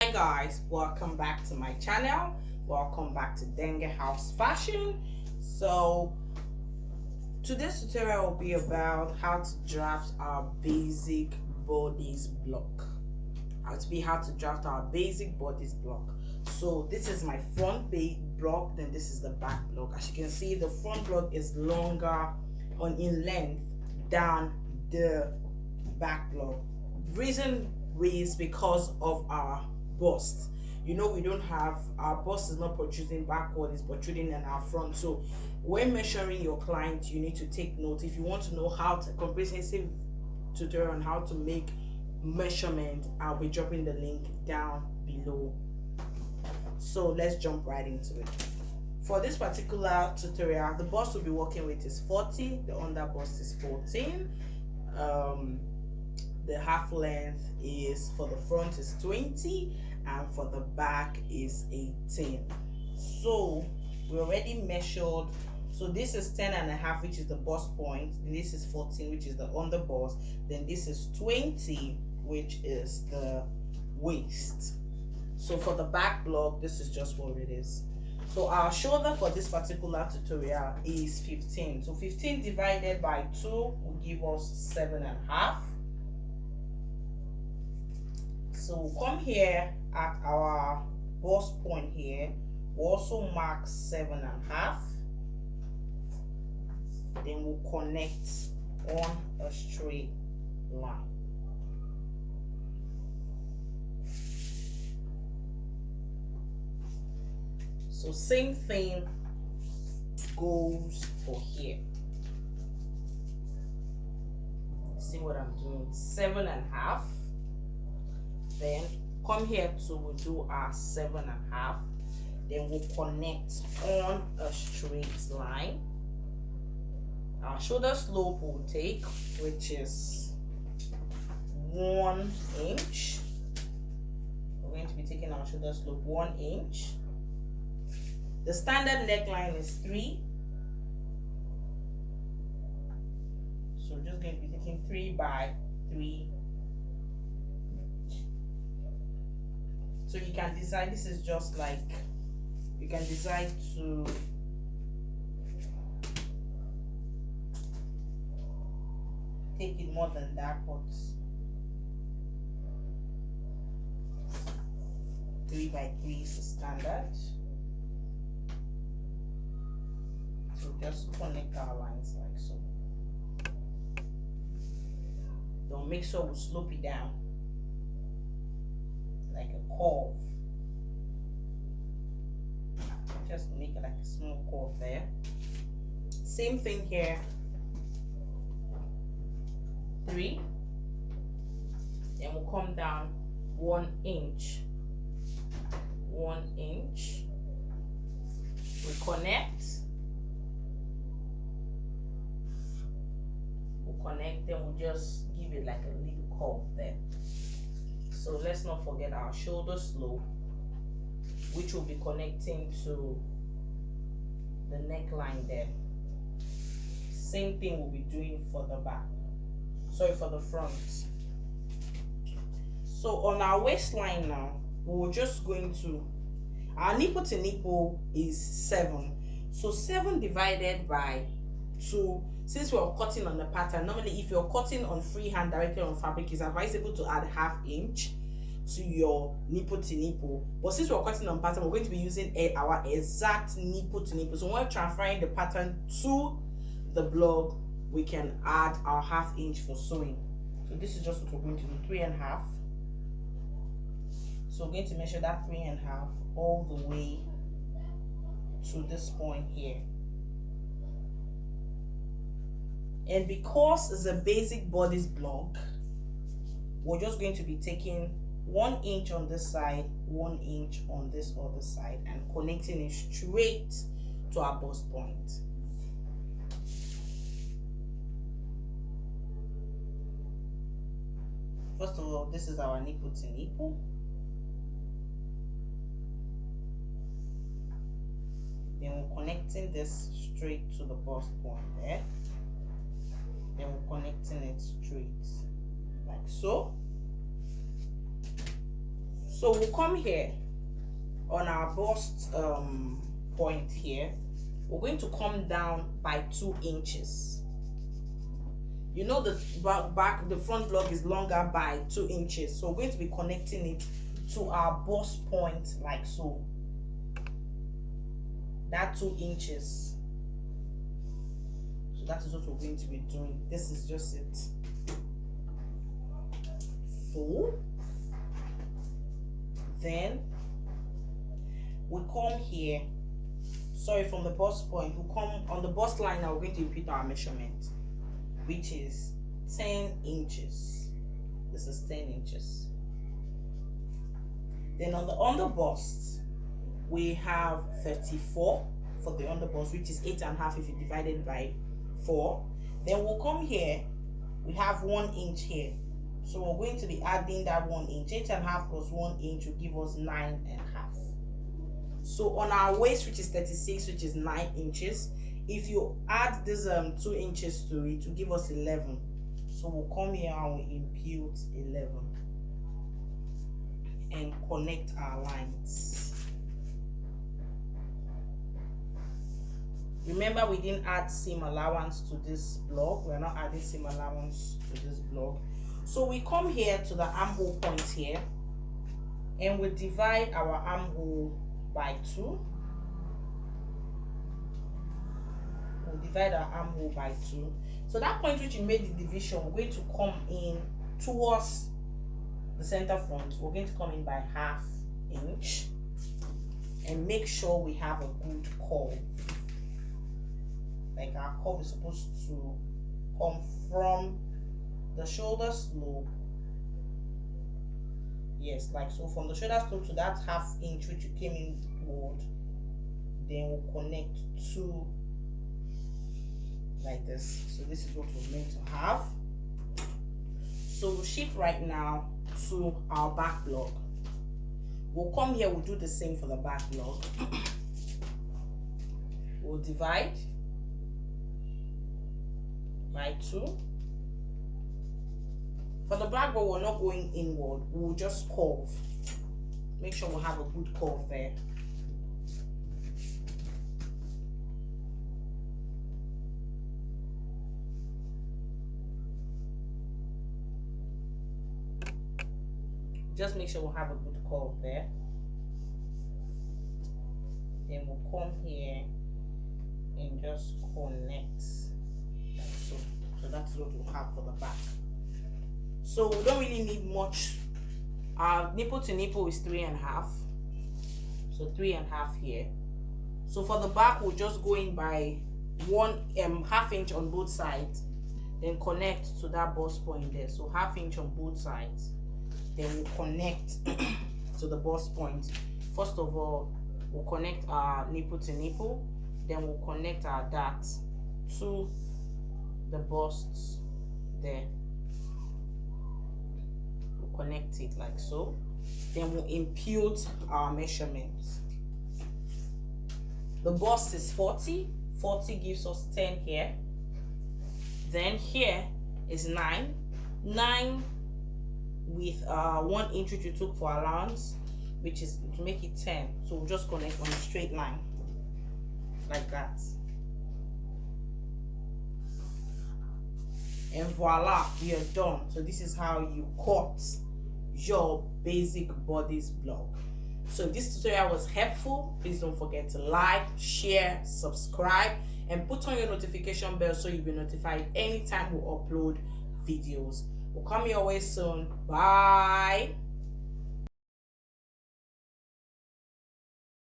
Hi guys, welcome back to my channel. Welcome back to Dengue House Fashion. So today's tutorial will be about how to draft our basic bodice block. How to draft our basic bodice block. So this is my front block, then this is the back block. As you can see, the front block is longer in length than the back block. Reason is because of our bust. We don't have, our bust is not protruding backward, it's protruding in our front. So when measuring your client, you need to take note. If you want to know how to comprehensive tutorial on how to make measurement, I'll be dropping the link down below. So let's jump right into it. For this particular tutorial, the bust we'll be working with is 40, the under bust is 14. The half length is, for the front is 20, and for the back is 18. So we already measured. So this is 10.5, which is the bust point, and this is 14, which is the under bust, then this is 20, which is the waist. So for the back block, this is just what it is. So our shoulder for this particular tutorial is 15. So 15 divided by 2 will give us 7.5. So we'll come here at our bust point here. We'll also mark 7.5. Then we'll connect on a straight line. So same thing goes for here. See what I'm doing? 7.5. Then come here to we'll do our 7.5. Then we'll connect on a straight line. Our shoulder slope will take, which is 1 inch. We're going to be taking our shoulder slope 1 inch. The standard neckline is 3. So we're just going to be taking 3 by 3. So you can decide, this is just like, you can decide to take it more than that, but 3 by 3 is the standard. So just connect our lines like so. Don't make sure we slope it down like a curve. Just make it like a small curve there. Same thing here. 3. Then we'll come down 1 inch. 1 inch. We connect. We'll connect, then we'll just give it like a little curve there. So let's not forget our shoulder slope, which will be connecting to the neckline there. Same thing we'll be doing for the back. Sorry, for the front. So on our waistline now, we're just going to, our nipple to nipple is 7. So 7 divided by 2. Since we're cutting on the pattern, normally if you're cutting on freehand directly on fabric, it's advisable to add ½ inch to your nipple to nipple. But since we're cutting on pattern, we're going to be using our exact nipple to nipple. So when we're transferring the pattern to the block, we can add our ½ inch for sewing. So this is just what we're going to do, 3.5. So we're going to measure that 3.5 all the way to this point here. And because it's a basic bodice block, we're just going to be taking 1 inch on this side, 1 inch on this other side, and connecting it straight to our bust point. First of all, this is our nipple to nipple. Then we're connecting this straight to the bust point there. Then we're connecting it straight like so. So we'll come here on our bust point here. We're going to come down by 2 inches. You know the the front block is longer by 2 inches, so we're going to be connecting it to our bust point like so. That 2 inches. So that is what we're going to be doing. This is just it. So then we come here. Sorry, from the bust point, we come on the bust line. Now we're going to repeat our measurement, which is 10 inches. This is 10 inches. Then on the under bust, we have 34 for the under bust, which is 8.5 if you divide it by 4. Then we'll come here. We have 1 inch here, so we're going to be adding that 1 inch. 8.5 plus 1 inch will give us 9.5. So on our waist, which is 36, which is 9 inches, if you add this 2 inches to it, to give us 11. So we'll come here and we'll impute 11 and connect our lines. Remember, we didn't add seam allowance to this block. We're not adding seam allowance to this block. So we come here to the armhole point here, and we divide our armhole by 2. We'll divide our armhole by 2. So that point which you made the division, we're going to come in towards the center front. We're going to come in by 1/2 inch and make sure we have a good curve. Like our curve is supposed to come from the shoulder slope. Yes, like so, from the shoulder slope to that 1/2 inch which you came in toward. Then we'll connect to like this. So this is what we're meant to have. So we'll shift right now to our back block. We'll come here, we'll do the same for the back block. We'll divide by 2. For the back block, we're not going inward, we'll just curve. Make sure we have a good curve there. Just make sure we have a good curve there. Then we'll come here and just connect like so. So that's what we'll have for the back. So we don't really need much. Our nipple to nipple is 3.5. So 3.5 here. So for the back, we'll just go in by 1.5 inch on both sides, then connect to that bust point there. So 1/2 inch on both sides. Then we'll connect to the bust point. First of all, we'll connect our nipple to nipple, then we'll connect our dart to the bust there. We'll connect it like so. Then we'll impute our measurements. The bust is 40. 40 gives us 10 here. Then here is 9. 9 with 1 inch which you took for allowance, which is to make it 10. So we'll just connect on a straight line like that, and voila, we are done. So this is how you cut your basic bodice block. So if this tutorial was helpful, please don't forget to like, share, subscribe, and put on your notification bell so you'll be notified anytime we upload videos. We'll come your way soon. Bye.